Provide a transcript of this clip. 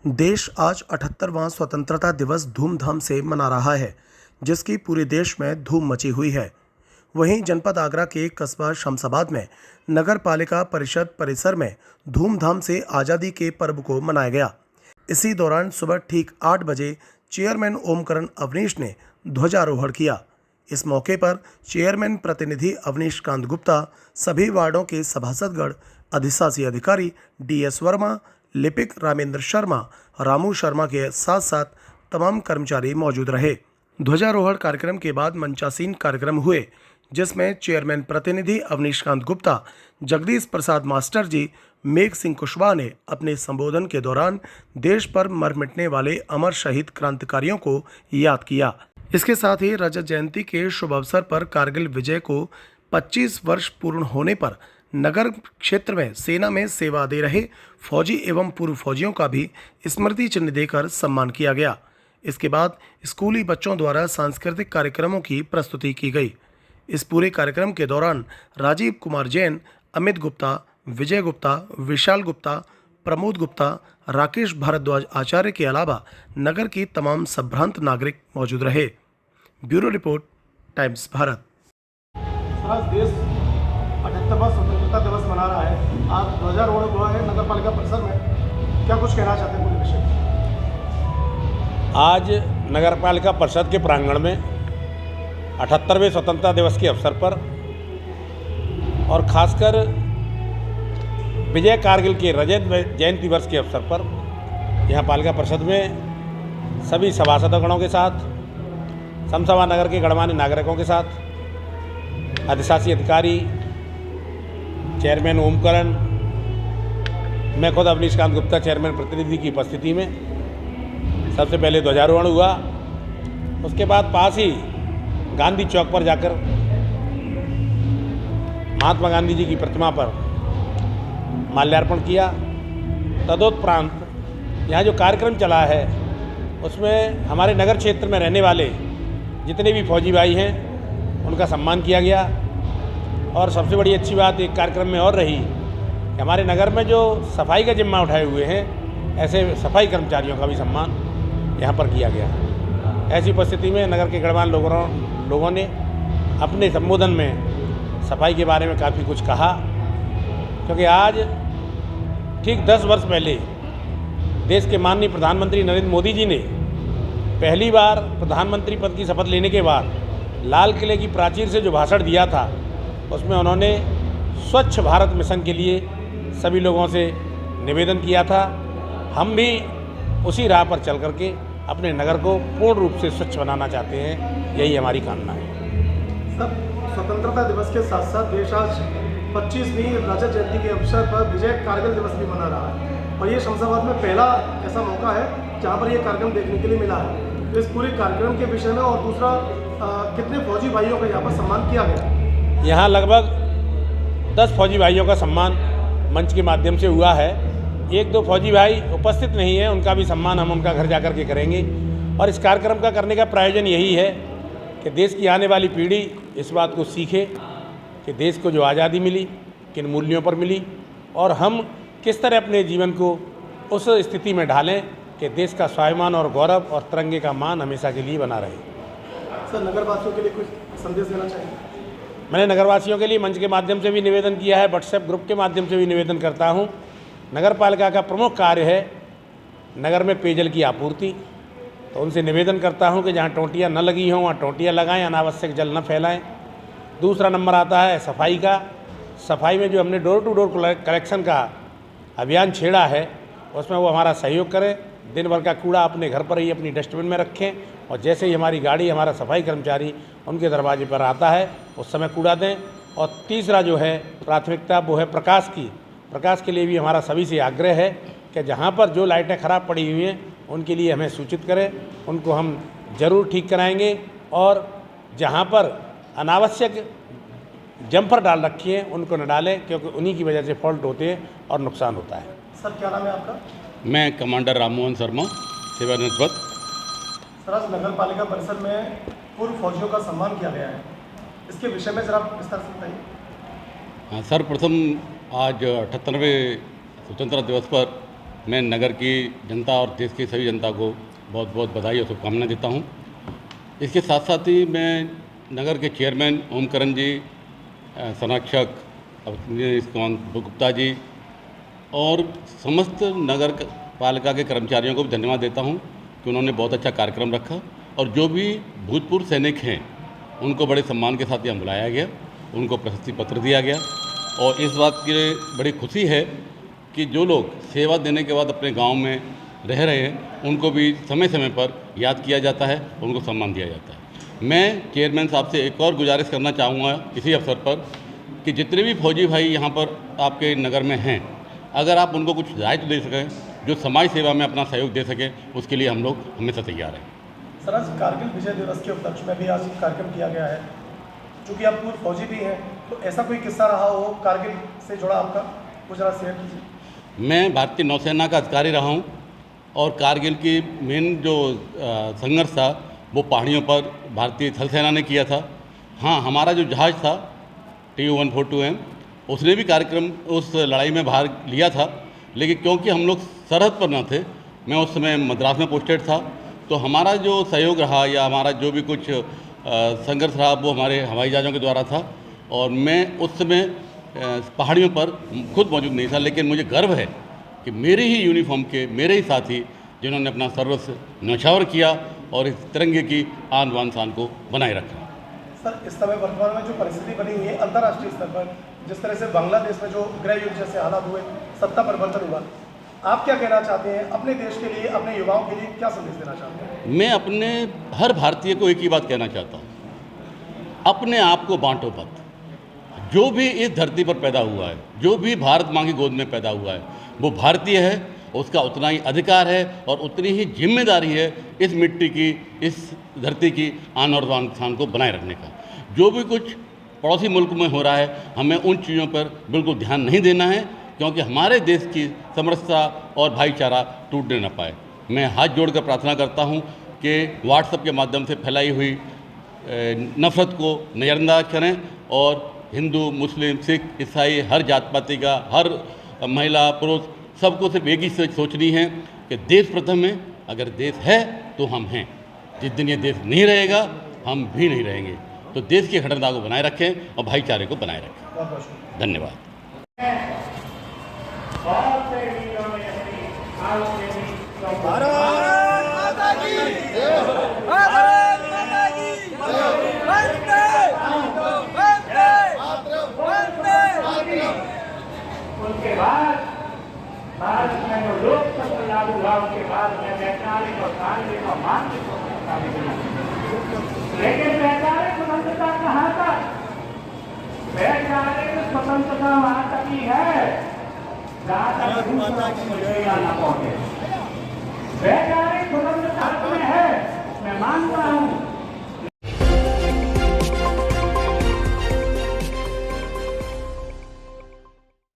देश आज 78वां स्वतंत्रता दिवस धूमधाम से मना रहा है, जिसकी पूरे देश में धूम मची हुई है। वहीं जनपद आगरा के कस्बा शमशाबाद में नगर पालिका परिषद परिसर में धूमधाम से आज़ादी के पर्व को मनाया गया। इसी दौरान सुबह ठीक 8 बजे चेयरमैन ओमकरण अवनीश ने ध्वजारोहण किया। इस मौके पर चेयरमैन प्रतिनिधि अवनीश कांत गुप्ता, सभी वार्डों के सभासदगण, अधिशासी अधिकारी DS वर्मा, लिपिक रामेंद्र शर्मा, रामू शर्मा के साथ साथ तमाम कर्मचारी मौजूद रहे। ध्वजारोहण कार्यक्रम के बाद मंचासीन कार्यक्रम हुए, जिसमें चेयरमैन प्रतिनिधि अवनीश कांत गुप्ता, जगदीश प्रसाद मास्टर जी, मेघ सिंह कुशवाहा ने अपने संबोधन के दौरान देश पर मर मिटने वाले अमर शहीद क्रांतिकारियों को याद किया। इसके साथ ही रजत जयंती के शुभ अवसर पर कारगिल विजय को 25 वर्ष पूर्ण होने पर नगर क्षेत्र में सेना में सेवा दे रहे फौजी एवं पूर्व फौजियों का भी स्मृति चिन्ह देकर सम्मान किया गया। इसके बाद स्कूली बच्चों द्वारा सांस्कृतिक कार्यक्रमों की प्रस्तुति की गई। इस पूरे कार्यक्रम के दौरान राजीव कुमार जैन, अमित गुप्ता, विजय गुप्ता, विशाल गुप्ता, प्रमोद गुप्ता, राकेश भारद्वाज आचार्य के अलावा नगर की तमाम संभ्रांत नागरिक मौजूद रहे। Bureau report, times Bharat. देश 78वां स्वतंत्रता दिवस मना रहा है। आज ध्वजारोहण हुआ है नगर पालिका परिसर में, क्या कुछ कहना चाहते हैं पूरे विषय में? आज नगर पालिका परिषद के प्रांगण में 78वें स्वतंत्रता दिवस के अवसर पर और खासकर विजय कारगिल के रजत जयंती वर्ष के अवसर पर यहाँ पालिका परिषद में सभी सभासदगणों के साथ, शमशाबाद नगर के गणमान्य नागरिकों के साथ, अधिशासी अधिकारी, चेयरमैन ओमकरण, मैं खुद अवनीश कांत गुप्ता चेयरमैन प्रतिनिधि की उपस्थिति में सबसे पहले ध्वजारोहण हुआ। उसके बाद पास ही गांधी चौक पर जाकर महात्मा गांधी जी की प्रतिमा पर माल्यार्पण किया। तदोपरांत यहाँ जो कार्यक्रम चला है उसमें हमारे नगर क्षेत्र में रहने वाले जितने भी फौजी भाई हैं उनका सम्मान किया गया। और सबसे बड़ी अच्छी बात एक कार्यक्रम में और रही कि हमारे नगर में जो सफाई का जिम्मा उठाए हुए हैं, ऐसे सफाई कर्मचारियों का भी सम्मान यहाँ पर किया गया। ऐसी परिस्थिति में नगर के गणमान्य लोगों ने अपने संबोधन में सफाई के बारे में काफ़ी कुछ कहा, क्योंकि आज ठीक 10 वर्ष पहले देश के माननीय प्रधानमंत्री नरेंद्र मोदी जी ने पहली बार प्रधानमंत्री पद की शपथ लेने के बाद लाल किले की प्राचीर से जो भाषण दिया था, उसमें उन्होंने स्वच्छ भारत मिशन के लिए सभी लोगों से निवेदन किया था। हम भी उसी राह पर चल करके अपने नगर को पूर्ण रूप से स्वच्छ बनाना चाहते हैं, यही हमारी कामना है। सर, स्वतंत्रता दिवस के साथ साथ देश आज 25वीं रजत जयंती के अवसर पर विजय कारगिल दिवस भी मना रहा है, और ये शमशाबाद में पहला ऐसा मौका है जहाँ पर ये कार्यक्रम देखने के लिए मिला है। तो इस पूरे कार्यक्रम के विषय में और दूसरा, कितने फौजी भाइयों का यहाँ पर सम्मान किया गया? यहाँ लगभग 10 फौजी भाइयों का सम्मान मंच के माध्यम से हुआ है। 1-2 फौजी भाई उपस्थित नहीं है, उनका भी सम्मान हम उनका घर जाकर के करेंगे। और इस कार्यक्रम का करने का प्रयोजन यही है कि देश की आने वाली पीढ़ी इस बात को सीखे कि देश को जो आज़ादी मिली किन मूल्यों पर मिली, और हम किस तरह अपने जीवन को उस स्थिति में ढालें कि देश का स्वाभिमान और गौरव और तिरंगे का मान हमेशा के लिए बना रहे। सर, नगरवासियों के लिए कुछ संदेश देना चाहिए? मैंने नगरवासियों के लिए मंच के माध्यम से भी निवेदन किया है, व्हाट्सएप ग्रुप के माध्यम से भी निवेदन करता हूं। नगर पालिका का प्रमुख कार्य है नगर में पेयजल की आपूर्ति, तो उनसे निवेदन करता हूं कि जहां टोंटियां न लगी हों वहाँ टोंटियां लगाएं, अनावश्यक जल न फैलाएं। दूसरा नंबर आता है सफाई का। सफाई में जो हमने डोर टू डोर कलेक्शन का अभियान छेड़ा है, उसमें वो हमारा सहयोग करें। दिन भर का कूड़ा अपने घर पर ही अपनी डस्टबिन में रखें, और जैसे ही हमारी गाड़ी, हमारा सफाई कर्मचारी उनके दरवाजे पर आता है उस समय कूड़ा दें। और तीसरा जो है प्राथमिकता, वो है प्रकाश की। प्रकाश के लिए भी हमारा सभी से आग्रह है कि जहाँ पर जो लाइटें ख़राब पड़ी हुई हैं उनके लिए हमें सूचित करें, उनको हम ज़रूर ठीक कराएंगे। और जहाँ पर अनावश्यक जम्पर डाल रखी हैं उनको न डालें, क्योंकि उन्हीं की वजह से फॉल्ट होते हैं और नुकसान होता है। सर, क्या नाम है आपका? मैं कमांडर राममोहन शर्मा, सेवानिवृत्त। सर, आज नगर पालिका परिसर में पूर्व फौजियों का सम्मान किया गया है, इसके विषय में जरा विस्तार से बताइए। हाँ सर, प्रथम आज 78वें स्वतंत्रता दिवस पर मैं नगर की जनता और देश की सभी जनता को बहुत बहुत बधाई और शुभकामनाएं देता हूं। इसके साथ साथ ही मैं नगर के चेयरमैन ओमकरण जी, संरक्षक गुप्ता जी और समस्त नगर पालिका के कर्मचारियों को भी धन्यवाद देता हूं कि उन्होंने बहुत अच्छा कार्यक्रम रखा और जो भी भूतपूर्व सैनिक हैं उनको बड़े सम्मान के साथ यहाँ बुलाया गया, उनको प्रशस्ति पत्र दिया गया और इस बात की बड़ी खुशी है कि जो लोग सेवा देने के बाद अपने गांव में रह रहे हैं उनको भी समय समय पर याद किया जाता है, उनको सम्मान दिया जाता है। मैं चेयरमैन साहब से एक और गुजारिश करना चाहूँगा इसी अवसर पर कि जितने भी फौजी भाई यहाँ पर आपके नगर में हैं, अगर आप उनको कुछ दायित्व दे सकें जो समाज सेवा में अपना सहयोग दे सकें, उसके लिए हम लोग हमेशा तैयार हैं। सर, आज कारगिल विजय दिवस के उपलक्ष्य में भी आज कार्यक्रम किया गया है। चूँकि आप पूर्व फौजी भी हैं, तो ऐसा कोई किस्सा रहा हो कारगिल से जुड़ा आपका, कुछ जरा शेयर कीजिए। मैं भारतीय नौसेना का अधिकारी रहा हूँ और कारगिल की मेन जो संघर्ष था वो पहाड़ियों पर भारतीय थल सेना ने किया था। हाँ, हमारा जो जहाज़ था TU-142M उसने भी कार्यक्रम उस लड़ाई में भाग लिया था, लेकिन क्योंकि हम लोग सरहद पर न थे, मैं उस समय मद्रास में पोस्टेड था, तो हमारा जो सहयोग रहा या हमारा जो भी कुछ संघर्ष रहा वो हमारे हवाई जहाज़ों के द्वारा था और मैं उस समय पहाड़ियों पर खुद मौजूद नहीं था, लेकिन मुझे गर्व है कि मेरे ही यूनिफॉर्म के मेरे ही साथी जिन्होंने अपना सर्वस्व न्यौछावर किया और इस तिरंगे की आन बान शान को बनाए रखा। सर, इस समय वर्तमान में जो परिस्थिति बनी हुई है अंतर्राष्ट्रीय स्तर पर, जिस तरह से बांग्लादेश में जो गृह युद्ध जैसे हालात हुए, सत्ता परिवर्तन हुआ, आप क्या कहना चाहते हैं अपने देश के लिए, अपने युवाओं के लिए क्या संदेश देना चाहते हैं? मैं अपने हर भारतीय को एक ही बात कहना चाहता हूँ, अपने आप को बांटो मत। जो भी इस धरती पर पैदा हुआ है, जो भी भारत माँ की गोद में पैदा हुआ है, वो भारतीय है, उसका उतना ही अधिकार है और उतनी ही जिम्मेदारी है इस मिट्टी की, इस धरती की आन और बान शान को बनाए रखने का। जो भी कुछ पड़ोसी मुल्क में हो रहा है, हमें उन चीज़ों पर बिल्कुल ध्यान नहीं देना है, क्योंकि हमारे देश की समरसता और भाईचारा टूटने न पाए। मैं हाथ जोड़कर प्रार्थना करता हूं कि व्हाट्सएप के माध्यम से फैलाई हुई नफ़रत को नज़रअंदाज करें और हिंदू, मुस्लिम, सिख, ईसाई, हर जात पाति का, हर महिला, पुरुष, सबको सिर्फ एक ही सोचनी है कि देश प्रथम है। अगर देश है तो हम हैं, जिस दिन ये देश नहीं रहेगा हम भी नहीं रहेंगे। तो देश की अखंडता को बनाए रखें और भाईचारे को बनाए रखें। धन्यवाद। उसके बाद भारत में जो लोकतंत्र लागू हुआ, उसके बाद में वैचारिक और शारीरिक और मानसिक स्वतंत्रता भी मिली। लेकिन वैचारिक स्वतंत्रता कहाँ तक? वैचारिक स्वतंत्रता वहाँ तक ही है जहाँ तक न पहुंचे। वैचारिक स्वतंत्रता में है, मैं मानता हूँ